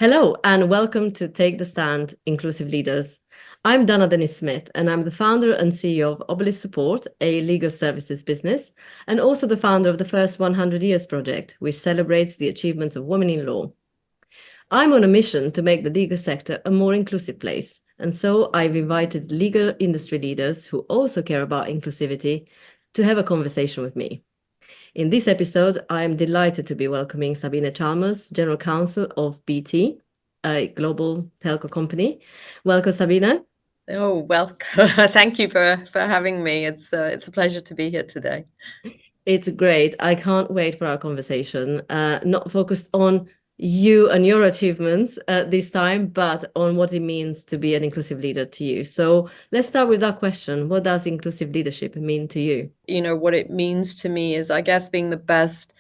Hello, and welcome to Take the Stand Inclusive Leaders. I'm Denis-Smith, and I'm the founder and CEO of Obelisk Support, a legal services business, and also the founder of the First 100 Years Project, which celebrates the achievements of women in law. I'm on a mission to make the legal sector a more inclusive place, and so I've invited legal industry leaders who also care about inclusivity to have a conversation with me. In this episode, I am delighted to be welcoming Sabine Chalmers, General Counsel of BT, a global telco company. Welcome, Sabine. Oh, welcome. Thank you for having me. It's a pleasure to be here today. It's great. I can't wait for our conversation. Not focused on you and your achievements this time, but on what it means to be an inclusive leader to you. So let's start with that question. What does inclusive leadership mean to you? You know, what it means to me is, I guess, being the best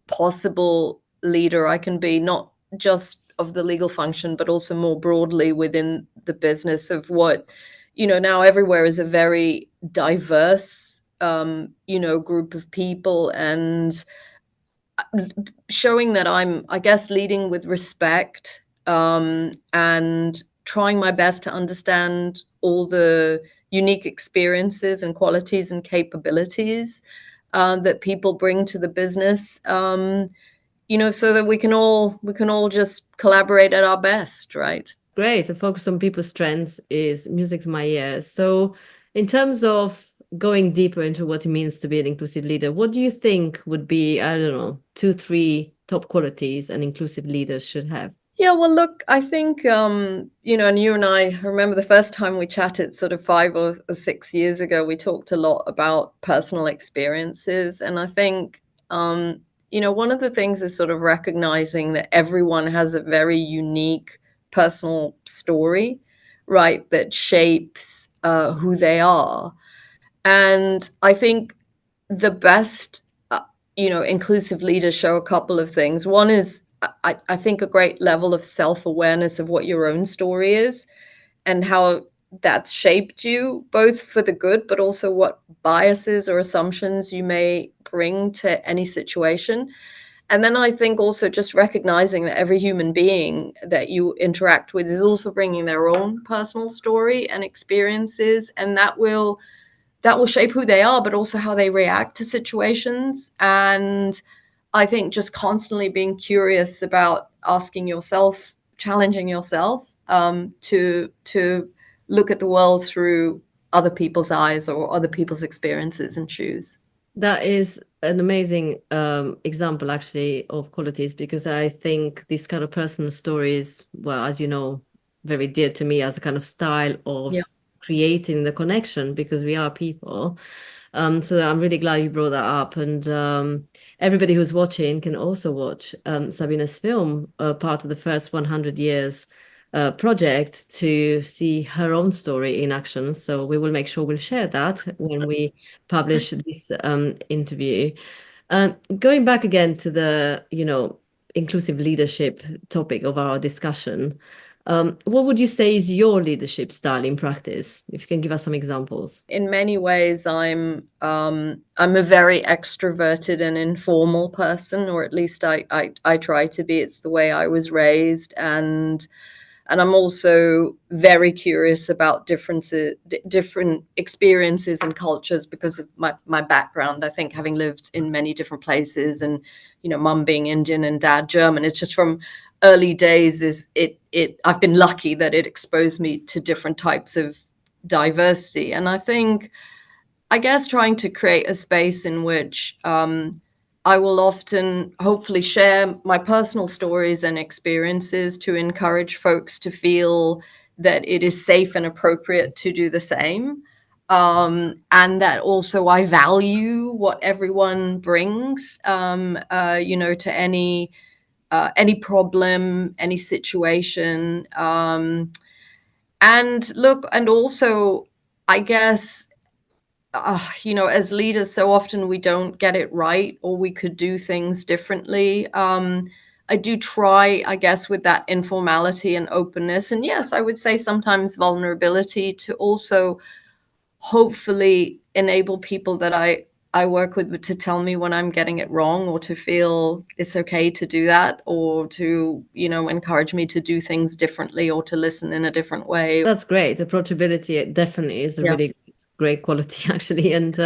possible leader I can be, not just of the legal function, but also more broadly within the business of what, now everywhere is a very diverse, group of people, and showing that I'm, I guess, leading with respect, and trying my best to understand all the unique experiences and qualities and capabilities that people bring to the business, so that we can all just collaborate at our best, right? Great. To focus on people's strengths is music to my ears. So, in terms of going deeper into what it means to be an inclusive leader, what do you think would be, I don't know, two, three top qualities an inclusive leader should have? Yeah, well, look, I think, and you and I remember the first time we chatted sort of 5 or 6 years ago, we talked a lot about personal experiences. And I think, one of the things is sort of recognizing that everyone has a very unique personal story, right, that shapes who they are. And I think the best, inclusive leaders show a couple of things. One is, I think, a great level of self-awareness of what your own story is and how that's shaped you, both for the good, but also what biases or assumptions you may bring to any situation. And then I think also just recognizing that every human being that you interact with is also bringing their own personal story and experiences, and that will shape who they are, but also how they react to situations. And I think just constantly being curious about asking yourself, challenging yourself, to look at the world through other people's eyes or other people's experiences and shoes. That is an amazing example, actually, of qualities, because I think this kind of personal stories, well, as you know, very dear to me as a kind of style Yeah. of creating the connection because we are people. So I'm really glad you brought that up. And everybody who's watching can also watch Sabine's film, part of the first 100 years project, to see her own story in action. So we will make sure we'll share that when we publish this interview. Going back again to the, inclusive leadership topic of our discussion, what would you say is your leadership style in practice? If you can give us some examples. In many ways, I'm a very extroverted and informal person, or at least I try to be. It's the way I was raised, and I'm also very curious about different experiences and cultures because of my background. I think, having lived in many different places, and mum being Indian and dad German, it's just from early days is it I've been lucky that it exposed me to different types of diversity. And I think, I guess, trying to create a space in which I will often hopefully share my personal stories and experiences to encourage folks to feel that it is safe and appropriate to do the same. And that also I value what everyone brings, to any problem, any situation. And look, and also, I guess, as leaders, so often we don't get it right, or we could do things differently. I do try, I guess, with that informality and openness. And yes, I would say sometimes vulnerability, to also hopefully enable people that I I work with to tell me when I'm getting it wrong, or to feel it's okay to do that, or to, encourage me to do things differently, or to listen in a different way. That's great. Approachability, it definitely is a Yeah. really great quality, actually. And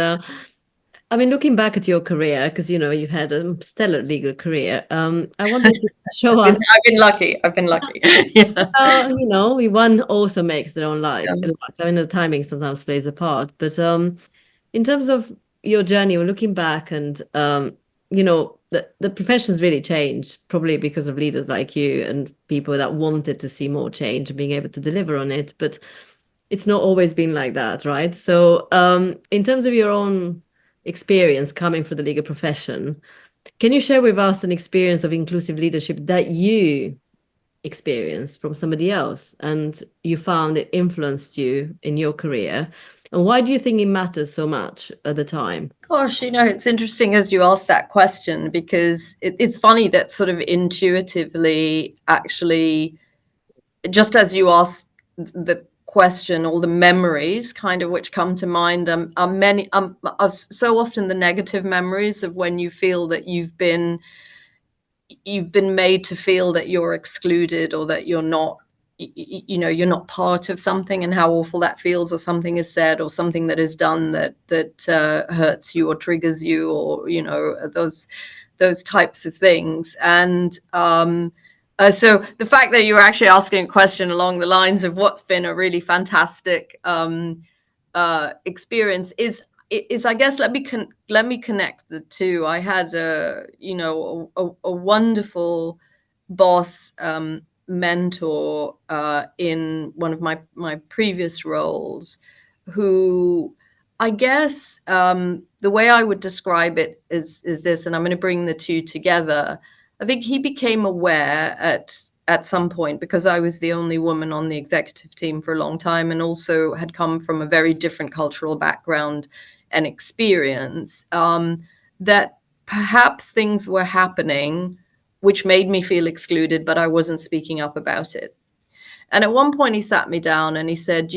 I mean, looking back at your career, because you've had a stellar legal career, I wonder if you could show us. I've been lucky. I've been lucky. Yeah. One also makes their own life. Yeah. I mean, the timing sometimes plays a part, but in terms of your journey, we're looking back, and the profession's really changed, probably because of leaders like you and people that wanted to see more change and being able to deliver on it. But it's not always been like that, right? So, in terms of your own experience coming from the legal profession, can you share with us an experience of inclusive leadership that you experienced from somebody else and you found it influenced you in your career? And why do you think it matters so much at the time? Gosh, it's interesting as you ask that question, because it's funny that sort of intuitively, actually, just as you ask the question, all the memories kind of which come to mind are so often the negative memories of when you feel that you've been made to feel that you're excluded, or that you're not you're not part of something, and how awful that feels, or something is said, or something that is done that hurts you or triggers you, or those types of things. And so the fact that you're actually asking a question along the lines of what's been a really fantastic experience is, I guess, let me connect the two. I had a wonderful boss, mentor, in one of my previous roles, who, I guess, the way I would describe it is this, and I'm going to bring the two together. I think he became aware at some point, because I was the only woman on the executive team for a long time, and also had come from a very different cultural background and experience, that perhaps things were happening which made me feel excluded, but I wasn't speaking up about it. And at one point, he sat me down and he said,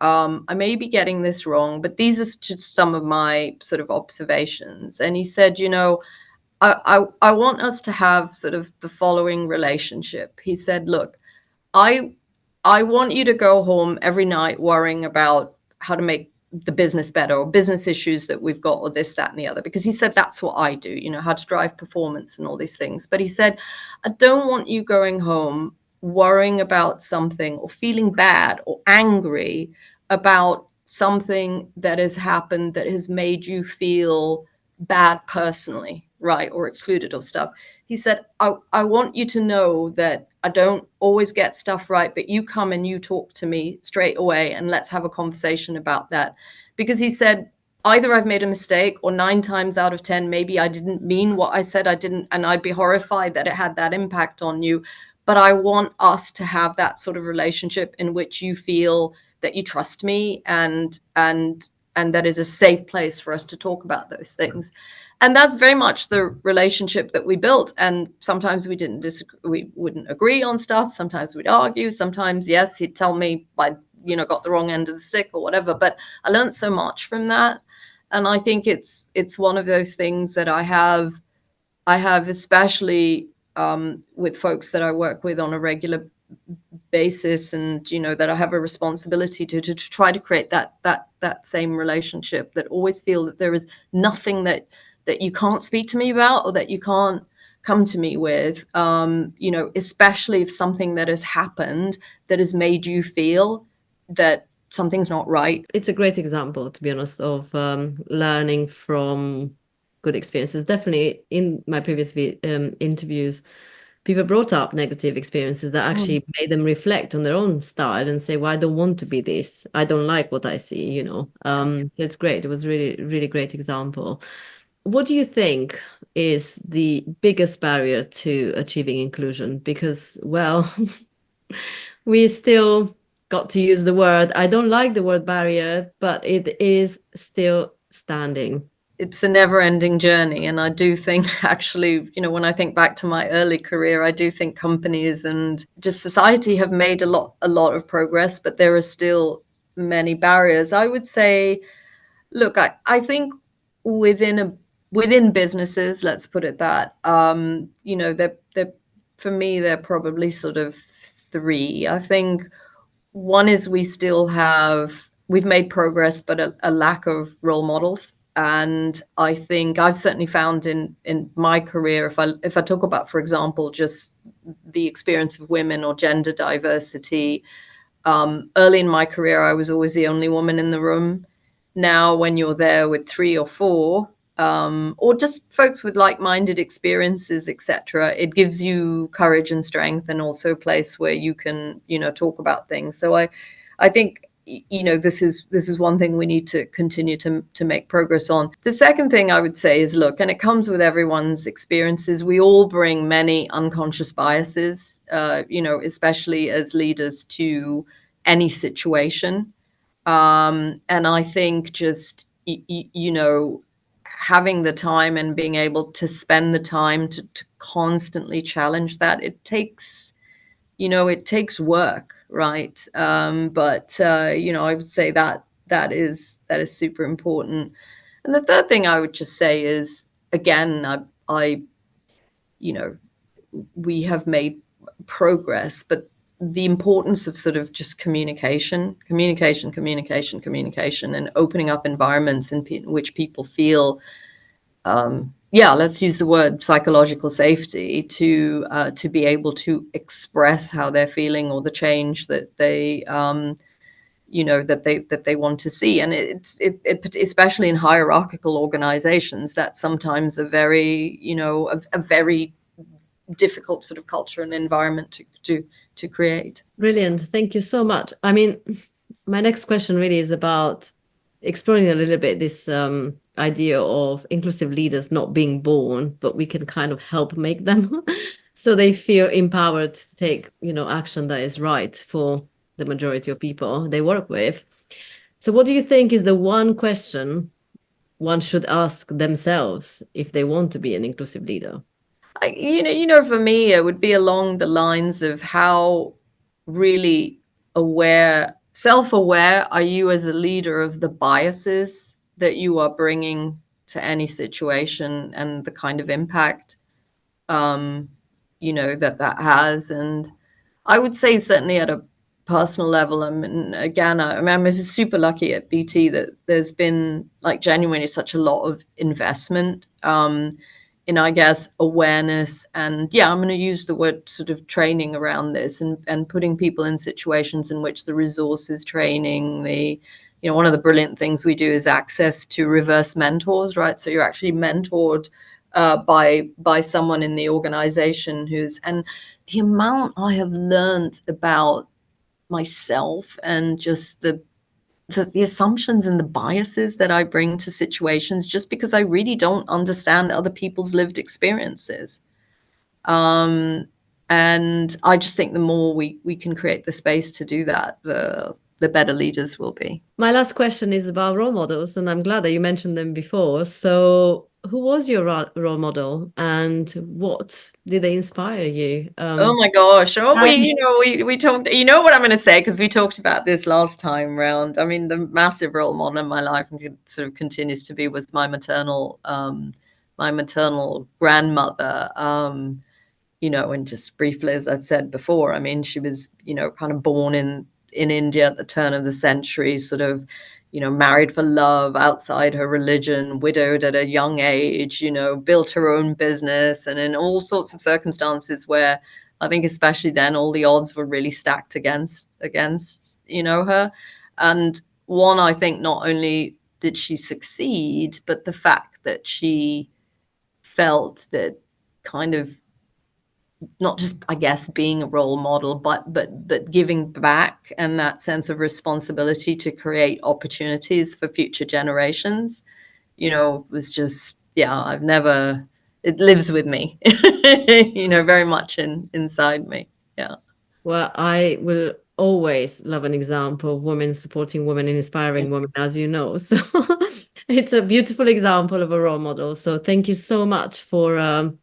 I may be getting this wrong, but these are just some of my sort of observations. And he said, I want us to have sort of the following relationship. He said, look, I want you to go home every night worrying about how to make the business better, or business issues that we've got, or this, that, and the other, because he said that's what I do, how to drive performance and all these things. But he said, I don't want you going home worrying about something, or feeling bad or angry about something that has happened that has made you feel bad personally, right, or excluded or stuff. He said, I want you to know that I don't always get stuff right, but you come and you talk to me straight away, and let's have a conversation about that. Because he said, either I've made a mistake, or 9 times out of 10, maybe I didn't mean what I said. I didn't, and I'd be horrified that it had that impact on you. But I want us to have that sort of relationship in which you feel that you trust me, and that is a safe place for us to talk about those things. And that's very much the relationship that we built. And sometimes we didn't disagree, we wouldn't agree on stuff. Sometimes we'd argue. Sometimes, yes, he'd tell me I, got the wrong end of the stick or whatever. But I learned so much from that. And I think it's one of those things that I have especially with folks that I work with on a regular basis, and that I have a responsibility to try to create that same relationship, that always feel that there is nothing that you can't speak to me about, or that you can't come to me with, especially if something that has happened that has made you feel that something's not right. It's a great example, to be honest, of learning from good experiences. Definitely in my previous interviews, people brought up negative experiences that actually made them reflect on their own style and say, well, I don't want to be this. I don't like what I see. It's great. It was really, really great example. What do you think is the biggest barrier to achieving inclusion? Because, well, we still got to use the word. I don't like the word barrier, but it is still standing. It's a never-ending journey. And I do think, actually, when I think back to my early career, I do think companies and just society have made a lot of progress, but there are still many barriers. I would say, look, I think within businesses, let's put it that, they're for me, they're probably sort of three. I think one is we've made progress, but a lack of role models. And I think I've certainly found in my career, if I talk about, for example, just the experience of women or gender diversity, early in my career, I was always the only woman in the room. Now, when you're there with three or four, or just folks with like-minded experiences, etc., it gives you courage and strength, and also a place where you can, talk about things. So I think this is one thing we need to continue to make progress on. The second thing I would say is, look, and it comes with everyone's experiences, we all bring many unconscious biases, especially as leaders, to any situation. And I think just having the time and being able to spend the time to constantly challenge that, it takes work, right? But I would say that is super important. And the third thing I would just say is, again, I we have made progress, but the importance of sort of just communication, and opening up environments in which people feel, let's use the word psychological safety, to be able to express how they're feeling, or the change that they that they want to see. And especially in hierarchical organizations, that's sometimes a very a very difficult sort of culture and environment to create. Brilliant. Thank you so much. I mean, my next question really is about exploring a little bit this idea of inclusive leaders not being born, but we can kind of help make them so they feel empowered to take, action that is right for the majority of people they work with. So what do you think is the one question one should ask themselves if they want to be an inclusive leader? For me, it would be along the lines of how really self-aware are you as a leader of the biases that you are bringing to any situation, and the kind of impact, that has. And I would say certainly at a personal level, again, I'm super lucky at BT that there's been, like, genuinely such a lot of investment in, I guess, awareness. And I'm going to use the word sort of training around this, and putting people in situations in which the resources training, one of the brilliant things we do is access to reverse mentors, right? So you're actually mentored by someone in the organization and the amount I have learned about myself, and just the assumptions and the biases that I bring to situations, just because I really don't understand other people's lived experiences. And I just think the more we can create the space to do that, the better leaders will be. My last question is about role models, and I'm glad that you mentioned them before. So who was your role model, and what did they inspire you? Oh my gosh. Oh, we talked, what I'm going to say, because we talked about this last time round. I mean, the massive role model in my life, and sort of continues to be, was my maternal grandmother. And just briefly, as I've said before, I mean, she was, kind of born in India at the turn of the century, sort of, married for love outside her religion, widowed at a young age, built her own business, and in all sorts of circumstances where I think, especially then, all the odds were really stacked against her. And one, I think, not only did she succeed, but the fact that she felt that, kind of, not just, I guess, being a role model, but giving back, and that sense of responsibility to create opportunities for future generations, was just, it lives with me, very much inside me. Yeah. Well, I will always love an example of women supporting women and inspiring women, as you know. So it's a beautiful example of a role model. So thank you so much for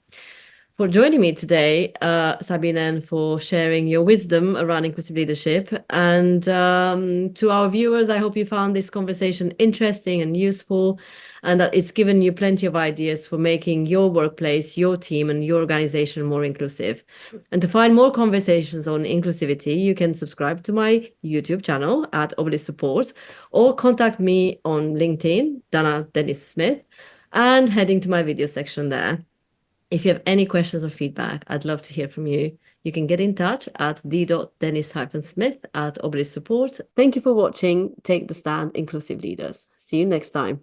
for joining me today, Sabine, and for sharing your wisdom around inclusive leadership. And to our viewers, I hope you found this conversation interesting and useful, and that it's given you plenty of ideas for making your workplace, your team, and your organization more inclusive. And to find more conversations on inclusivity, you can subscribe to my YouTube channel at Obelisk Support, or contact me on LinkedIn, Denis-Smith, and heading to my video section there. If you have any questions or feedback, I'd love to hear from you. You can get in touch at d.dennis-smith at Obelisk Support. Thank you for watching Take the Stand, Inclusive Leaders. See you next time.